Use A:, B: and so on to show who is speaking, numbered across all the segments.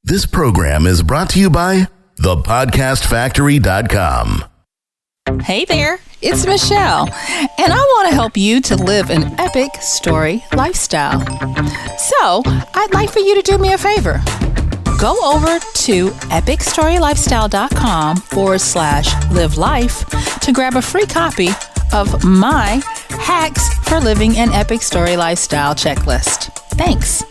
A: This program is brought to you by thepodcastfactory.com.
B: Hey there, it's Michelle, and I want to help you to live an epic story lifestyle. So, I'd like for you to do me a favor. Go over to epicstorylifestyle.com/live life to grab a free copy of my Hacks for Living an Epic Story Lifestyle checklist. Thanks.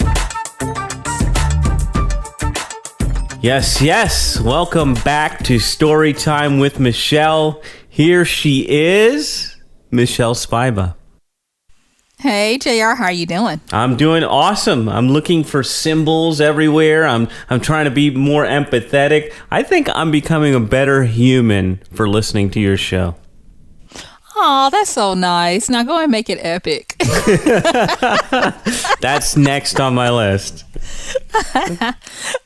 C: Yes. Welcome back to Story Time with Michelle. Here she is, Michelle Spiva.
B: Hey, JR, how are you doing?
C: I'm doing awesome. I'm looking for symbols everywhere. I'm trying to be more empathetic. I think I'm becoming a better human for listening to your show.
B: Oh, that's so nice. Now go and make it epic.
C: That's next on my list.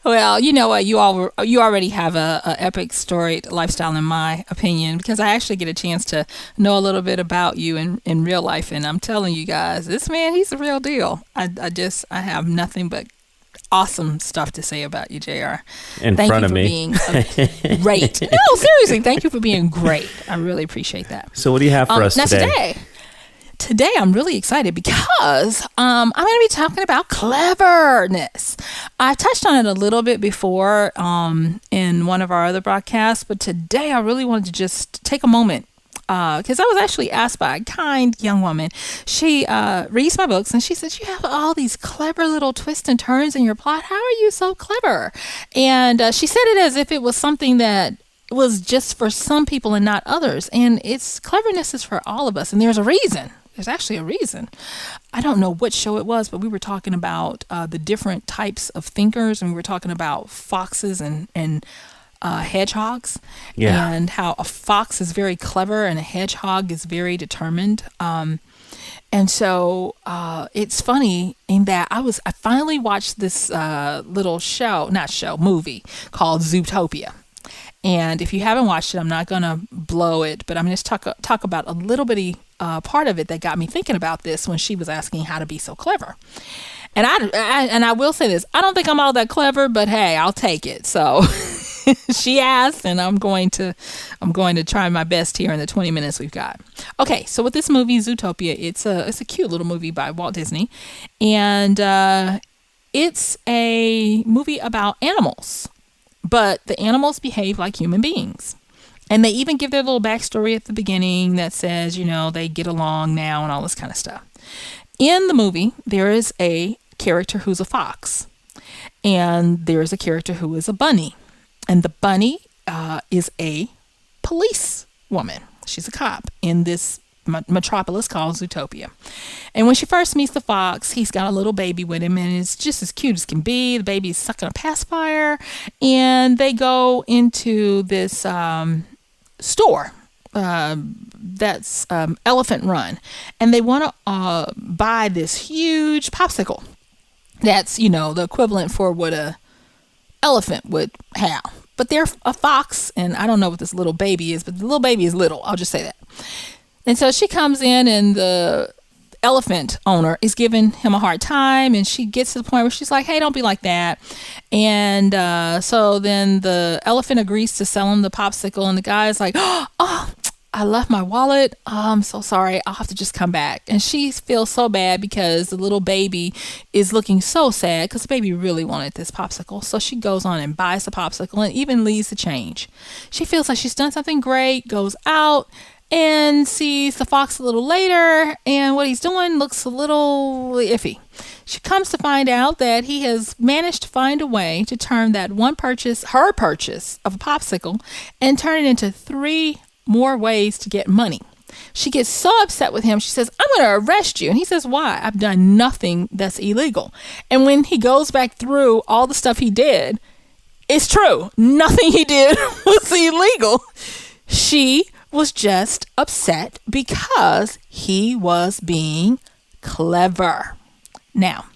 B: Well, you know what? You already have a epic story lifestyle, in my opinion, because I actually get a chance to know a little bit about you in real life. And I'm telling you guys, this man, he's the real deal. I have nothing but awesome stuff to say about you, JR.
C: Thank you for
B: being great. No, seriously, thank you for being great. I really appreciate that.
C: So what do you have for us today?
B: Today I'm really excited because I'm going to be talking about cleverness. I touched on it a little bit before in one of our other broadcasts, but today I really wanted to just take a moment because I was actually asked by a kind young woman. She reads my books and she says, you have all these clever little twists and turns in your plot. How are you so clever? And she said it as if it was something that was just for some people and not others. And cleverness is for all of us. And there's a reason. There's actually a reason. I don't know what show it was, but we were talking about the different types of thinkers, and we were talking about foxes and hedgehogs, and how a fox is very clever and a hedgehog is very determined. And so it's funny in that I finally watched this little movie called Zootopia. And if you haven't watched it, I'm not going to blow it, but I'm going to talk about a little bitty part of it that got me thinking about this when she was asking how to be so clever. And I will say this, I don't think I'm all that clever, but hey, I'll take it. So she asked, and I'm going to try my best here in the 20 minutes we've got. Okay, so with this movie, Zootopia, it's a cute little movie by Walt Disney, and it's a movie about animals. But the animals behave like human beings. And they even give their little backstory at the beginning that says, they get along now and all this kind of stuff. In the movie, there is a character who's a fox. And there is a character who is a bunny. And the bunny is a police woman. She's a cop in this metropolis called Zootopia. And when she first meets the fox, he's got a little baby with him, and it's just as cute as can be. The baby's sucking a pacifier, and they go into this store that's Elephant Run, and they want to buy this huge popsicle that's the equivalent for what a elephant would have. But they're a fox, and I don't know what this little baby is, but the little baby is little. I'll just say that. And so she comes in, and the elephant owner is giving him a hard time, and she gets to the point where she's like, hey, don't be like that. And so then the elephant agrees to sell him the popsicle, and the guy's like, oh, I left my wallet. Oh, I'm so sorry. I'll have to just come back. And she feels so bad because the little baby is looking so sad because the baby really wanted this popsicle. So she goes on and buys the popsicle and even leaves the change. She feels like she's done something great, goes out, and sees the fox a little later, and what he's doing looks a little iffy. She comes to find out that he has managed to find a way to turn that her purchase of a popsicle, and turn it into 3 more ways to get money. She gets so upset with him, she says, I'm going to arrest you. And he says, why? I've done nothing that's illegal. And when he goes back through all the stuff he did, it's true. Nothing he did was illegal. She was just upset because he was being clever. Now,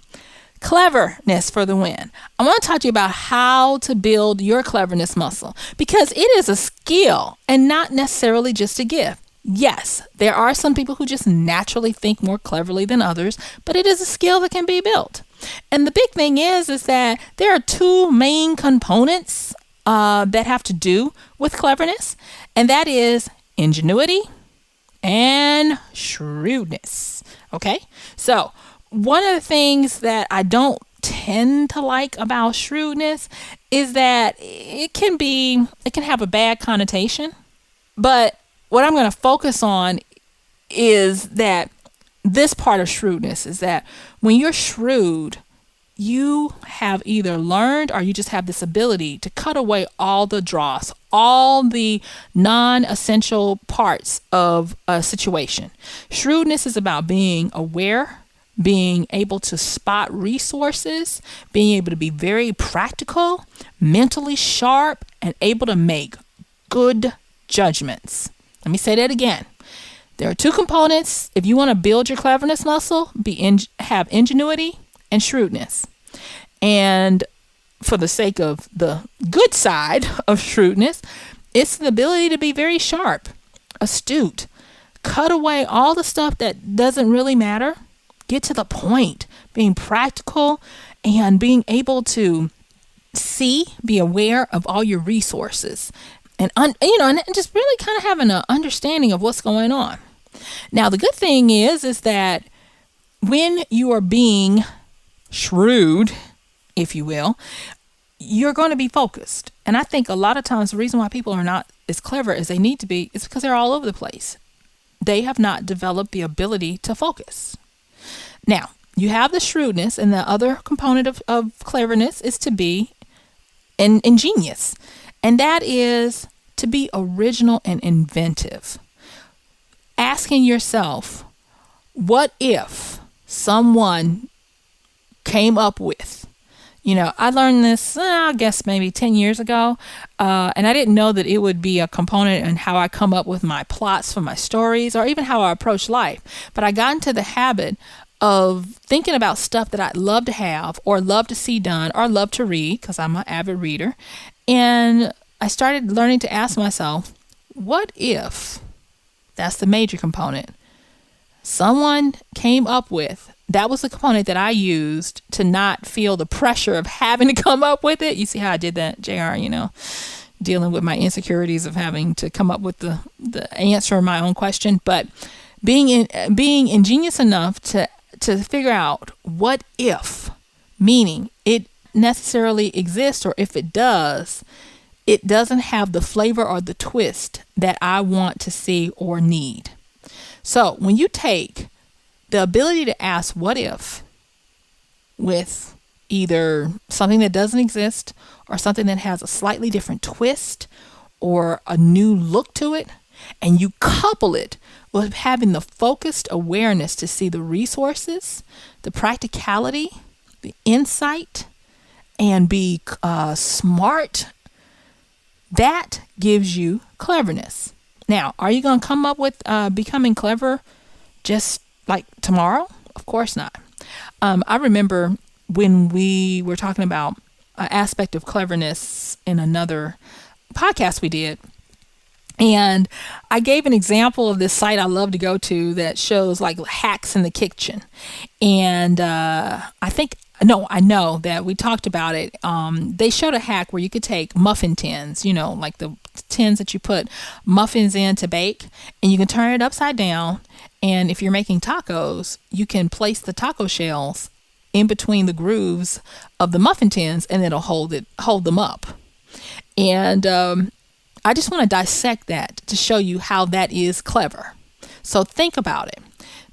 B: cleverness for the win. I want to talk to you about how to build your cleverness muscle, because it is a skill and not necessarily just a gift. Yes, there are some people who just naturally think more cleverly than others, but it is a skill that can be built. And the big thing is that there are two main components that have to do with cleverness, and that is ingenuity and shrewdness. Okay, so one of the things that I don't tend to like about shrewdness is that it can have a bad connotation. But what I'm going to focus on is that this part of shrewdness is that when you're shrewd, you have either learned or you just have this ability to cut away all the dross, all the non-essential parts of a situation. Shrewdness is about being aware, being able to spot resources, being able to be very practical, mentally sharp, and able to make good judgments. Let me say that again. There are two components. If you want to build your cleverness muscle, have ingenuity and shrewdness. And for the sake of the good side of shrewdness, it's the ability to be very sharp, astute, cut away all the stuff that doesn't really matter, get to the point, being practical and being able to be aware of all your resources and just really kind of having an understanding of what's going on. Now, the good thing is that when you are being shrewd, if you will, you're going to be focused. And I think a lot of times the reason why people are not as clever as they need to be is because they're all over the place. They have not developed the ability to focus. Now, you have the shrewdness, and the other component of cleverness is to be ingenious. And that is to be original and inventive. Asking yourself, what if someone came up with, I learned this, I guess maybe 10 years ago, and I didn't know that it would be a component in how I come up with my plots for my stories or even how I approach life. But I got into the habit of thinking about stuff that I'd love to have or love to see done or love to read, because I'm an avid reader. And I started learning to ask myself, what if, that's the major component, someone came up with, that was the component that I used to not feel the pressure of having to come up with it. You see how I did that, JR, dealing with my insecurities of having to come up with the answer to my own question. But being ingenious enough to figure out what if, meaning it necessarily exists, or if it does, it doesn't have the flavor or the twist that I want to see or need. So when you take the ability to ask what if with either something that doesn't exist or something that has a slightly different twist or a new look to it, and you couple it with having the focused awareness to see the resources, the practicality, the insight, and be smart, that gives you cleverness. Now, are you going to come up with becoming clever just like tomorrow? Of course not. I remember when we were talking about an aspect of cleverness in another podcast we did, and I gave an example of this site I love to go to that shows like hacks in the kitchen. And I know that we talked about it. They showed a hack where you could take muffin tins, like the tins that you put muffins in to bake, and you can turn it upside down. And if you're making tacos, you can place the taco shells in between the grooves of the muffin tins, and it'll hold them up. And I just want to dissect that to show you how that is clever. So think about it.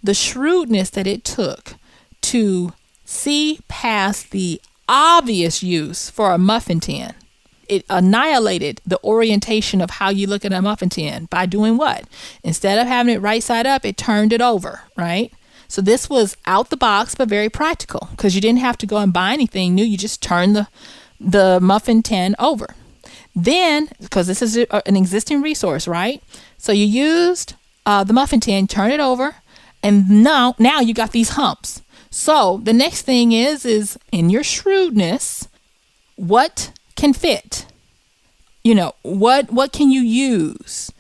B: The shrewdness that it took to see past the obvious use for a muffin tin. It annihilated the orientation of how you look at a muffin tin by doing what? Instead of having it right side up, it turned it over, right? So this was out the box, but very practical, because you didn't have to go and buy anything new. You just turn the muffin tin over. Then, because this is an existing resource, right? So you used the muffin tin, turn it over, and now you got these humps. So the next thing is in your shrewdness, what can fit? What can you use?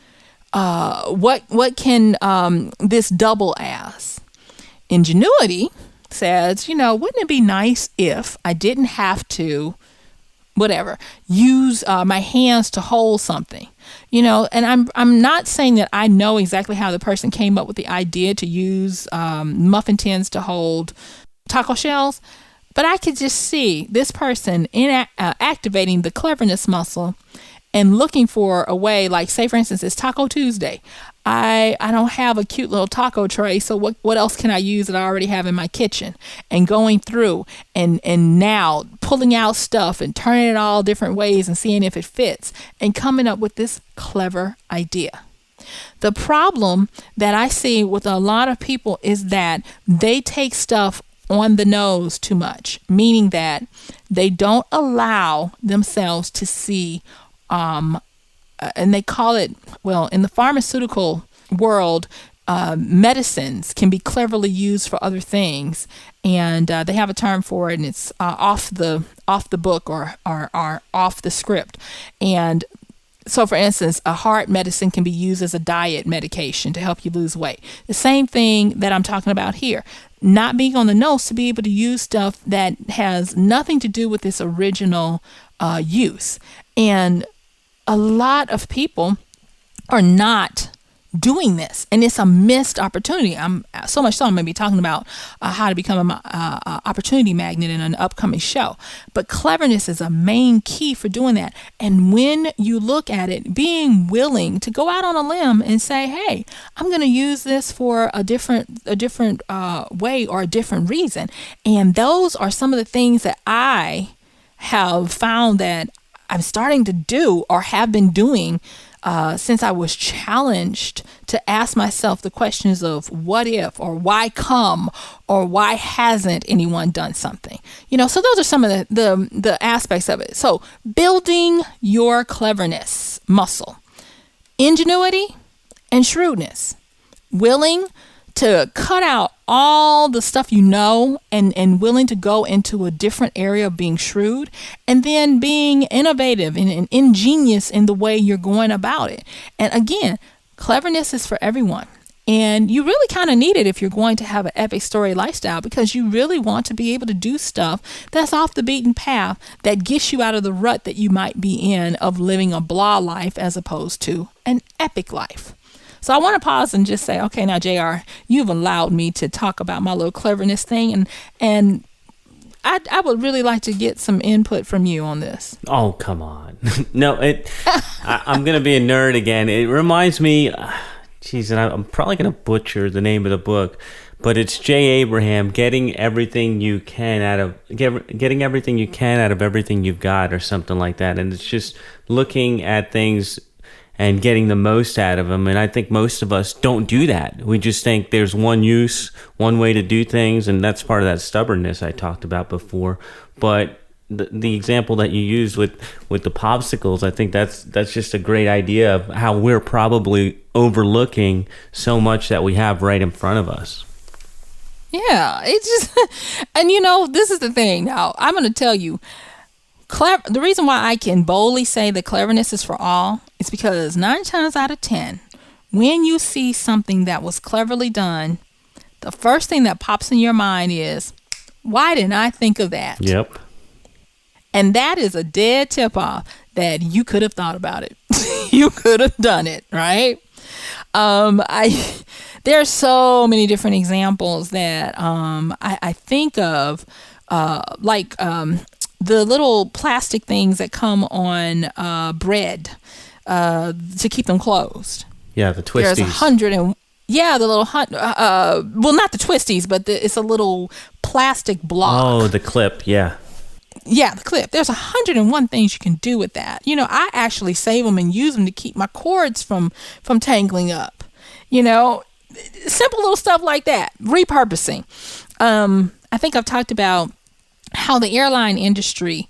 B: what can this double as? Ingenuity says, wouldn't it be nice if I didn't have to, whatever, use my hands to hold something, and I'm not saying that I know exactly how the person came up with the idea to use muffin tins to hold taco shells, but I could just see this person activating the cleverness muscle and looking for a way, like, say, for instance, it's Taco Tuesday. I don't have a cute little taco tray, so what else can I use that I already have in my kitchen? And going through and now pulling out stuff and turning it all different ways and seeing if it fits and coming up with this clever idea. The problem that I see with a lot of people is that they take stuff on the nose too much, meaning that they don't allow themselves to see and they call it, well, in the pharmaceutical world, medicines can be cleverly used for other things, and they have a term for it, and it's off the book or off the script. And so, for instance, a heart medicine can be used as a diet medication to help you lose weight. The same thing that I'm talking about here. Not being on the nose to be able to use stuff that has nothing to do with its original use. And a lot of people are not doing this, and it's a missed opportunity. I'm going to be talking about how to become an opportunity magnet in an upcoming show. But cleverness is a main key for doing that. And when you look at it, being willing to go out on a limb and say, hey, I'm going to use this for a different way or a different reason. And those are some of the things that I have found that I'm starting to do or have been doing since I was challenged to ask myself the questions of what if, or why come, or why hasn't anyone done something? So those are some of the aspects of it. So building your cleverness muscle, ingenuity and shrewdness, willing to cut out all the stuff and willing to go into a different area of being shrewd, and then being innovative and ingenious in the way you're going about it. And again, cleverness is for everyone. And you really kind of need it if you're going to have an epic story lifestyle, because you really want to be able to do stuff that's off the beaten path, that gets you out of the rut that you might be in of living a blah life as opposed to an epic life. So I want to pause and just say, okay, now, JR, you've allowed me to talk about my little cleverness thing, and I would really like to get some input from you on this.
C: Oh, come on. No, I'm going to be a nerd again. It reminds me, and I'm probably going to butcher the name of the book, but it's J. Abraham, getting everything you can out of everything you've got, or something like that. And it's just looking at things and getting the most out of them. And I think most of us don't do that. We just think there's one way to do things, and that's part of that stubbornness I talked about before. But the example that you used with the popsicles, I think that's just a great idea of how we're probably overlooking so much that we have right in front of us.
B: Yeah, it's just, and this is the thing. Now, I'm going to tell you, the reason why I can boldly say that cleverness is for all is because 9 times out of 10, when you see something that was cleverly done, the first thing that pops in your mind is, why didn't I think of that?
C: Yep.
B: And that is a dead tip-off that you could have thought about it. You could have done it, right? There are so many different examples that I think of, like the little plastic things that come on bread to keep them closed.
C: Yeah, the twisties.
B: There's 100 and the little well, not the twisties, but it's a little plastic block.
C: Oh, the clip, yeah.
B: Yeah, the clip. There's 101 things you can do with that. I actually save them and use them to keep my cords from tangling up. Simple little stuff like that. Repurposing. I think I've talked about how the airline industry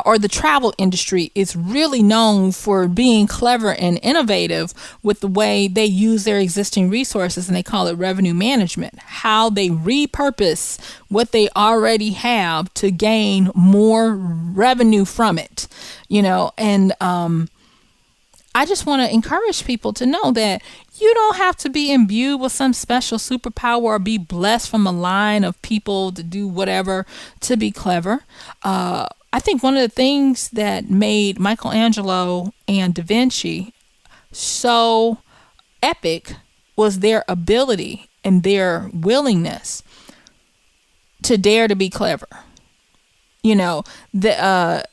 B: or the travel industry is really known for being clever and innovative with the way they use their existing resources, and they call it revenue management, how they repurpose what they already have to gain more revenue from it, and I just want to encourage people to know that you don't have to be imbued with some special superpower or be blessed from a line of people to do whatever to be clever. I think one of the things that made Michelangelo and Da Vinci so epic was their ability and their willingness to dare to be clever. You know,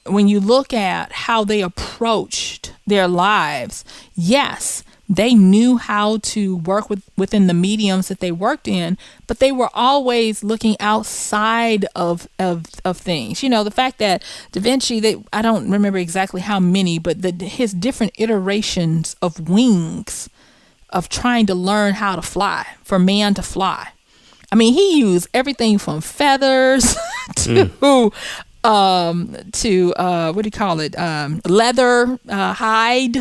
B: when you look at how they approached their lives, yes, they knew how to work within the mediums that they worked in, but they were always looking outside of things. You know, the fact that Da Vinci, I don't remember exactly how many, but his different iterations of wings, of trying to learn how to fly, for man to fly. I mean, he used everything from feathers to what do you call it? Leather, hide,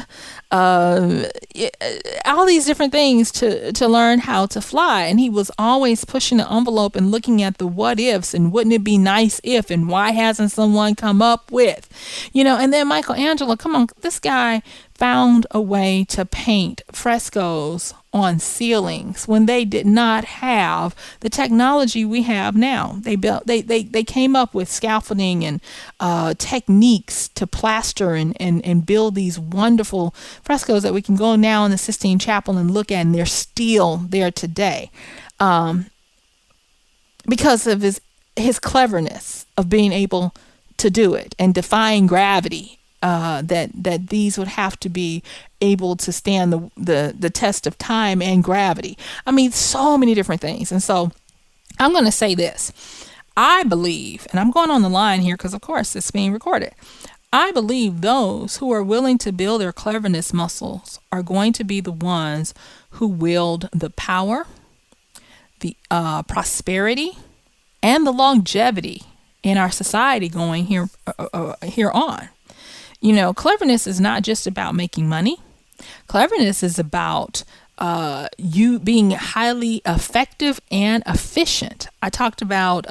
B: all these different things to learn how to fly. And he was always pushing the envelope and looking at the what ifs and wouldn't it be nice if, and why hasn't someone come up with, and then Michelangelo, come on, this guy found a way to paint frescoes on ceilings when they did not have the technology we have now. They came up with scaffolding and techniques to plaster and build these wonderful frescoes that we can go now in the Sistine Chapel and look at, and they're still there today, because of his cleverness of being able to do it and defying gravity. That these would have to be able to stand the test of time and gravity. I mean, so many different things. And so I'm going to say this. I believe, and I'm going on the line here because, of course, it's being recorded. I believe those who are willing to build their cleverness muscles are going to be the ones who wield the power, the prosperity, and the longevity in our society going here on. Cleverness is not just about making money. Cleverness is about you being highly effective and efficient. I talked about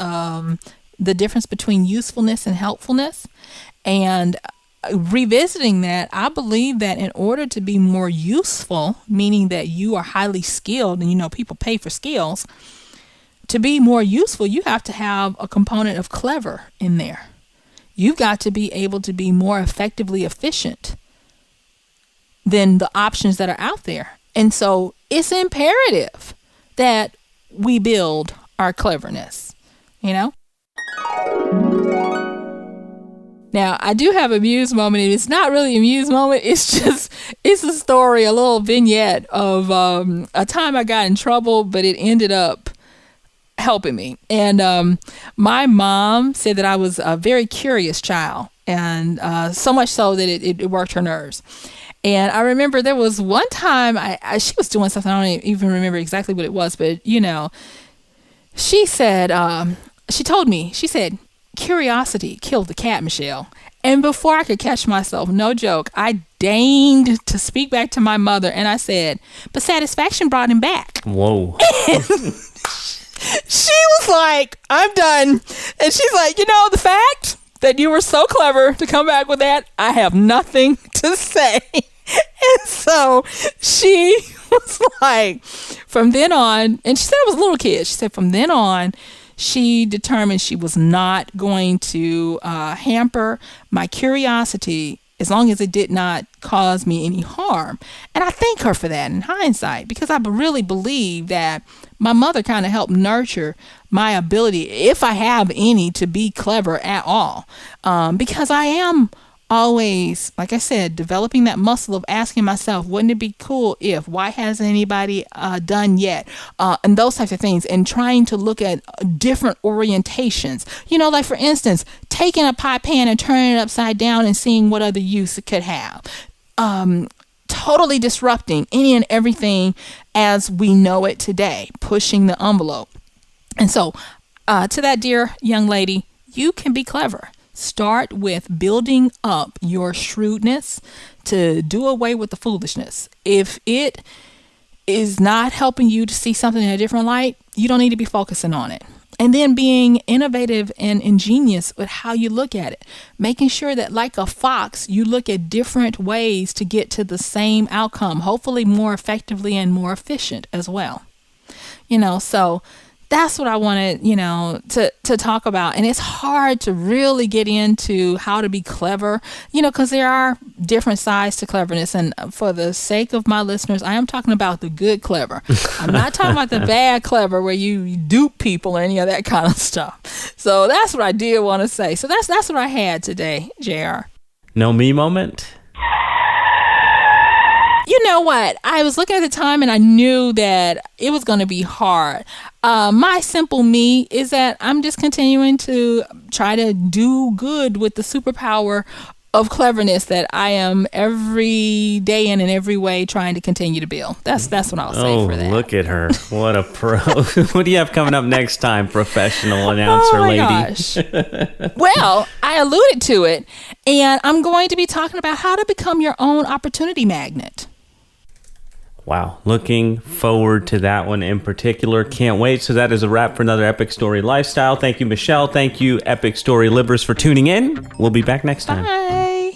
B: the difference between usefulness and helpfulness. And revisiting that, I believe that in order to be more useful, meaning that you are highly skilled, and people pay for skills, to be more useful, you have to have a component of clever in there. You've got to be able to be more effectively efficient than the options that are out there. And so it's imperative that we build our cleverness, Now, I do have a muse moment, and it's not really a muse moment. It's a story, a little vignette of a time I got in trouble, but it ended up helping me. And my mom said that I was a very curious child, and so much so that it worked her nerves. And I remember there was one time she was doing something, I don't even remember exactly what it was, but she said, she told me, she said, curiosity killed the cat, Michelle. And before I could catch myself, no joke, I deigned to speak back to my mother, and I said, but satisfaction brought him back.
C: Whoa.
B: She was like, I'm done. And she's like, the fact that you were so clever to come back with that, I have nothing to say. And so she was like, from then on, and she said I was a little kid. She said from then on, she determined she was not going to hamper my curiosity as long as it did not cause me any harm. And I thank her for that in hindsight, because I really believe that my mother kind of helped nurture my ability, if I have any, to be clever at all. Because I am always, like I said, developing that muscle of asking myself, wouldn't it be cool if, why hasn't anybody done yet? And those types of things, and trying to look at different orientations. Like for instance, taking a pie pan and turning it upside down and seeing what other use it could have. Totally disrupting any and everything as we know it today, pushing the envelope. And so to that dear young lady, you can be clever. Start with building up your shrewdness to do away with the foolishness. If it is not helping you to see something in a different light, you don't need to be focusing on it. And then being innovative and ingenious with how you look at it, making sure that like a fox, you look at different ways to get to the same outcome, hopefully more effectively and more efficient as well. So that's what I wanted, to talk about. And it's hard to really get into how to be clever, because there are different sides to cleverness. And for the sake of my listeners, I am talking about the good clever. I'm not talking about the bad clever where you dupe people or any of that kind of stuff. So that's what I did want to say. So that's what I had today, JR.
C: No me moment?
B: You know what? I was looking at the time and I knew that it was going to be hard. My simple me is that I'm just continuing to try to do good with the superpower of cleverness that I am every day and in every way trying to continue to build. That's what I'll say for that.
C: Oh, look at her. What a pro. What do you have coming up next time, professional announcer lady?
B: Gosh. Well, I alluded to it, and I'm going to be talking about how to become your own opportunity magnet.
C: Wow. Looking forward to that one in particular. Can't wait. So that is a wrap for another Epic Story Lifestyle. Thank you, Michelle. Thank you, Epic Story Livers, for tuning in. We'll be back next time.
B: Bye.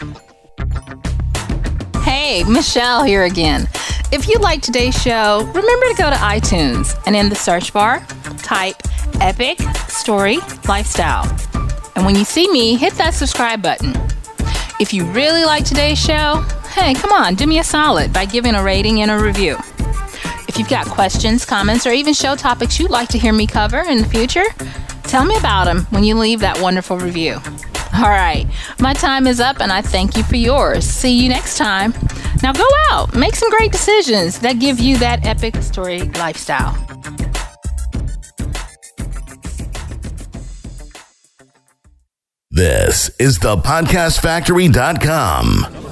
B: Hey, Michelle here again. If you like today's show, remember to go to iTunes and in the search bar, type Epic Story Lifestyle. And when you see me, hit that subscribe button. If you really like today's show, hey, come on, do me a solid by giving a rating and a review. If you've got questions, comments, or even show topics you'd like to hear me cover in the future, tell me about them when you leave that wonderful review. All right, my time is up and I thank you for yours. See you next time. Now go out, make some great decisions that give you that epic story lifestyle.
A: This is the podcastfactory.com.